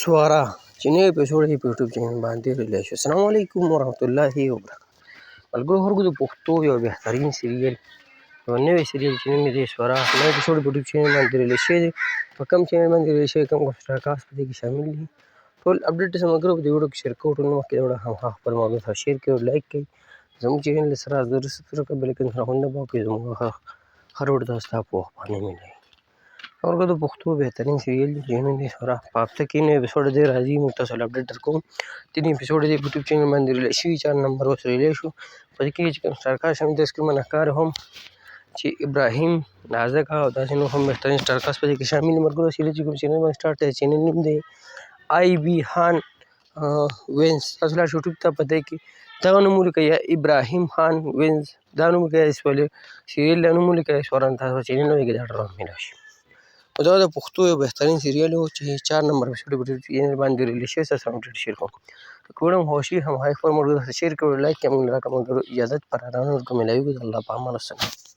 سوارا چې نوی اپیسوډ یې په یوټیوب چینل باندې ریلیز شو. السلام علیکم ورحمت الله وبرکاته. ملګرو هرګو د پښتو یو بهترین سیریل یو نوی سیریل چې نوم یې دی سوارا نوی اپیسوډ په یوټیوب چینل باندې ریلیز شوی دی. په کوم چینل باندې ریلیز شوی کوم اشتراکات په دې کې شامل دي ټول اپډیټ سره ملګرو په دې ویډیو کې شیر کوو. ټول مخکې د ویډیو هماغه خپل معلومات سره شیر کړئ او لایک کړئ. زموږ چینل سره ضرور سبسکرایب کړئ بلکې سره غونډه به وکړئ زموږ هر ویډیو تاسو ته په وخت باندې ملوي. ملګرو د پښتو بهترین سیریل دی چې نوم دی سوارا په هفته کې نوی اپیسوډ دی راځي. موږ تاسو له اپډیټ درکوم. تینې اپیسوډ دی په یوټیوب چینل باندې ریلیز شوي 4 نمبر اوس ریلیز شو. په دې کې چې کوم اشتراکات شامل دي اسکرین باندې ښکاره هم چې ابراهیم نازک او داسې نور هم بهترین اشتراکات په دې کې شامل دي. ملګرو سیریل چې کوم چینل باندې سټارټ دی چینل نوم دی آی بي خان وینز. تاسو لاړ شئ یوټیوب ته په دې کې دغه نوم ولیکئ یا ابراهیم خان وینز دا نوم ولیکئ سیریل دا نوم ولیکئ سوارا تاسو چینل ولیکئ دا ډېر میلاو شي. او دا د پښتو یو بهترین سیریل و چې 4 نمبر اپیسوډ په یوټیوب چینل باندې ریلیز شوی. تاسو هم ډېر شیر کوم که ویډیو مو خوښ شي هماغه خپل ملګرو ته شیر کړئ لایک کړئ. موږ راکړه ملګرو اجازت پر ارامه ورکړو. میلاویږو د الله په امان. السلام.